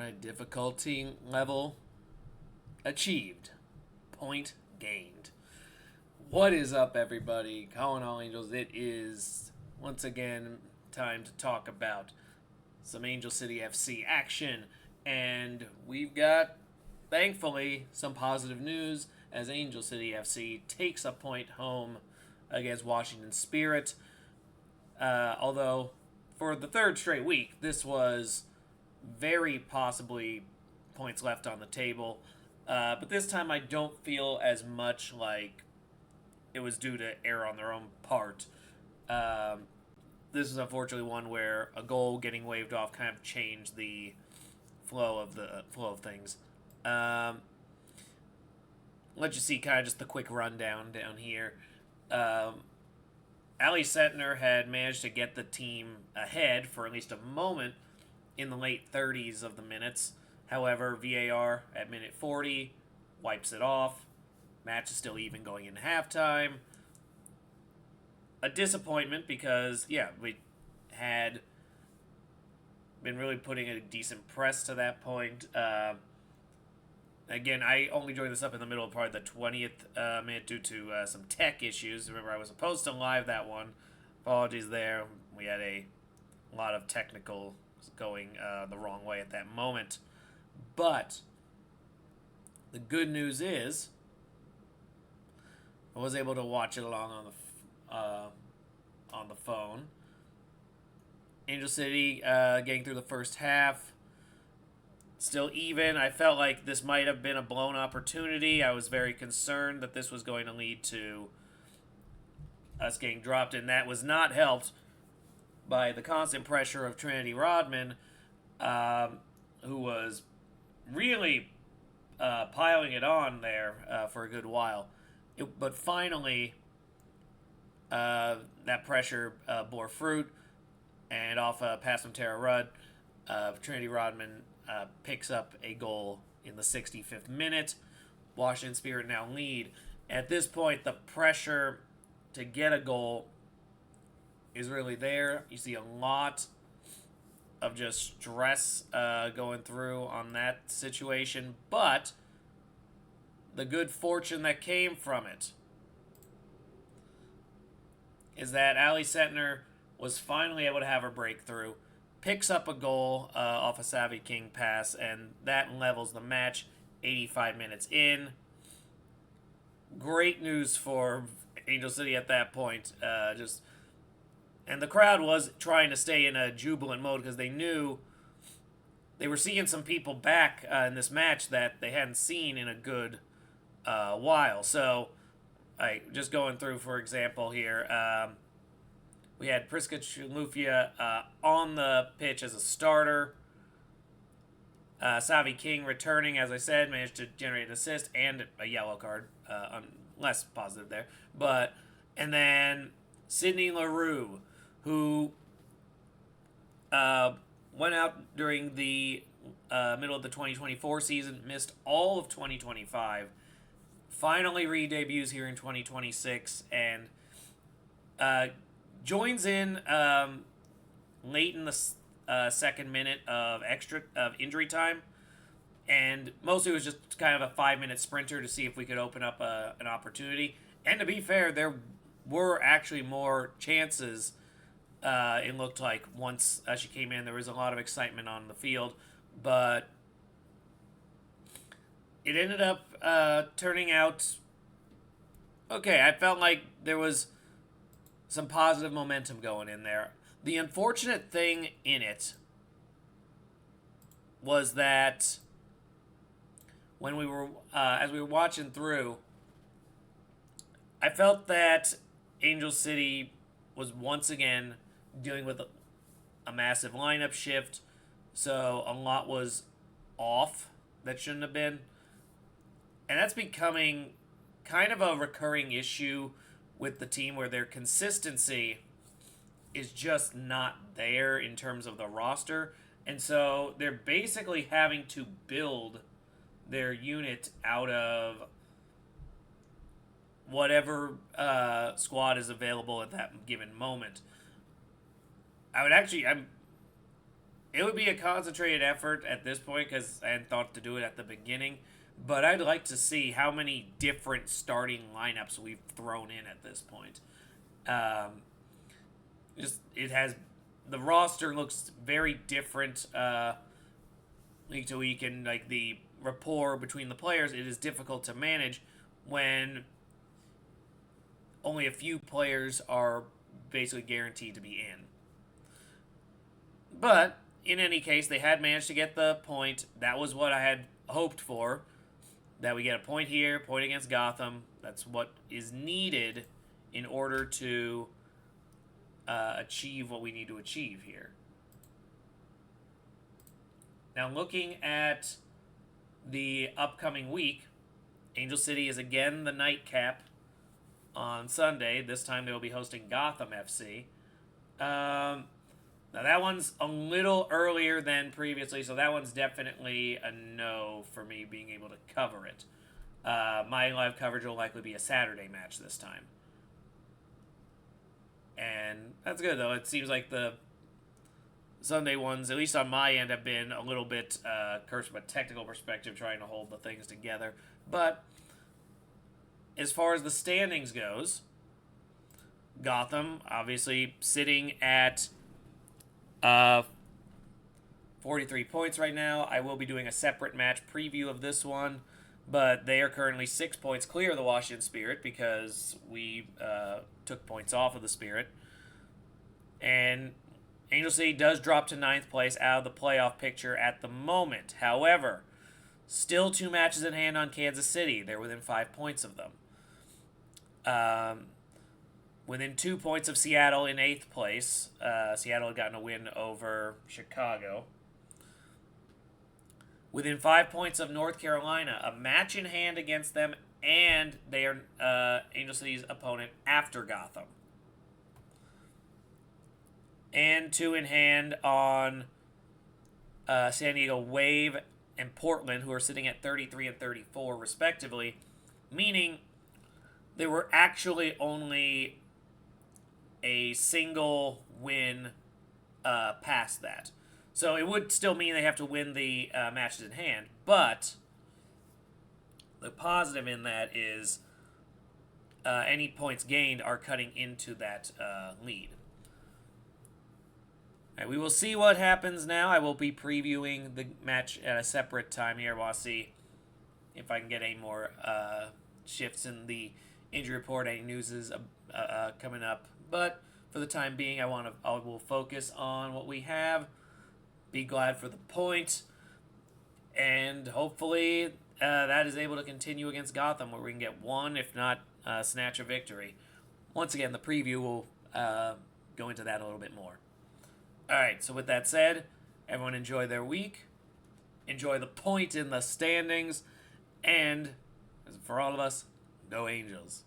Alright, difficulty level achieved. Point gained. What is up, everybody? Calling all angels. It is, once again, time to talk about some Angel City FC action. And we've got, thankfully, some positive news as Angel City FC takes a point home against Washington Spirit. Although, for the third straight week, this was very possibly points left on the table. But this time I don't feel as much like it was due to error on their own part. This is unfortunately one where a goal getting waved off kind of changed the flow of things. Let you see kind of just the quick rundown down here. Ali Setner had managed to get the team ahead for at least a moment in the late 30s of the minutes. However, VAR at minute 40 wipes it off. Match is still even going into halftime. A disappointment because, we had been really putting a decent press to that point. Again, I only joined this up in the middle of probably the 20th minute due to some tech issues. Remember, I was supposed to live that one. Apologies there. We had a lot of technical going the wrong way at that moment. But the good news is I was able to watch it along on the phone. Angel City getting through the first half. Still even. I felt like this might have been a blown opportunity. I was very concerned that this was going to lead to us getting dropped, and that was not helped by the constant pressure of Trinity Rodman, who was really piling it on there for a good while. But finally, that pressure bore fruit, and off a pass from Tara Rudd, Trinity Rodman picks up a goal in the 65th minute. Washington Spirit now lead. At this point, the pressure to get a goal is really there. You see a lot of just stress going through on that situation, but the good fortune that came from it is that Ali Setner was finally able to have her breakthrough, picks up a goal off a Savvy King pass, and that levels the match 85 minutes in. Great news for Angel City at that point. And the crowd was trying to stay in a jubilant mode because they knew they were seeing some people back in this match that they hadn't seen in a good while. So, just going through, for example, here, we had Priska Chilufya on the pitch as a starter. Savvy King returning, as I said, managed to generate an assist and a yellow card. Less positive there. And then Sydney LaRue, who went out during the middle of the 2024 season, missed all of 2025, finally re-debuts here in 2026, and joins in late in the second minute of injury time, and mostly it was just kind of a 5-minute sprinter to see if we could open up an opportunity. And to be fair, there were actually more chances. It looked like once she came in, there was a lot of excitement on the field, but it ended up turning out okay. I felt like there was some positive momentum going in there. The unfortunate thing in it was that when we were, as we were watching through, I felt that Angel City was once again dealing with a massive lineup shift, so a lot was off that shouldn't have been. And that's becoming kind of a recurring issue with the team, where their consistency is just not there in terms of the roster. And so they're basically having to build their unit out of whatever squad is available at that given moment. it would be a concentrated effort at this point because I hadn't thought to do it at the beginning. But I'd like to see how many different starting lineups we've thrown in at this point. Just it has the roster looks very different week to week, and like the rapport between the players, it is difficult to manage when only a few players are basically guaranteed to be in. But in any case, they had managed to get the point. That was what I had hoped for. That we get a point here, point against Gotham. That's what is needed in order to achieve what we need to achieve here. Now, looking at the upcoming week, Angel City is again the nightcap on Sunday. This time they will be hosting Gotham FC. Now, that one's a little earlier than previously, so that one's definitely a no for me being able to cover it. My live coverage will likely be a Saturday match this time. And that's good, though. It seems like the Sunday ones, at least on my end, have been a little bit cursed from a technical perspective, trying to hold the things together. But as far as the standings goes, Gotham, obviously, sitting at 43 points right now. I will be doing a separate match preview of this one, but they are currently 6 points clear of the Washington Spirit because we took points off of the Spirit. And Angel City does drop to 9th place out of the playoff picture at the moment. However, still 2 matches in hand on Kansas City. They're within 5 points of them. Within 2 points of Seattle in 8th place. Seattle had gotten a win over Chicago. Within 5 points of North Carolina. A match in hand against them, and they are Angel City's opponent after Gotham. And 2 in hand on San Diego Wave and Portland, who are sitting at 33 and 34, respectively. Meaning they were actually only a single win past that. So it would still mean they have to win the matches in hand. But the positive in that is any points gained are cutting into that lead. All right, we will see what happens now. I will be previewing the match at a separate time here. We'll see if I can get any more shifts in the injury report, any news is coming up. But for the time being, I will focus on what we have. Be glad for the point, and hopefully that is able to continue against Gotham, where we can get one, if not snatch a victory. Once again, the preview will go into that a little bit more. All right. So with that said, everyone enjoy their week, enjoy the point in the standings, and for all of us, go Angels.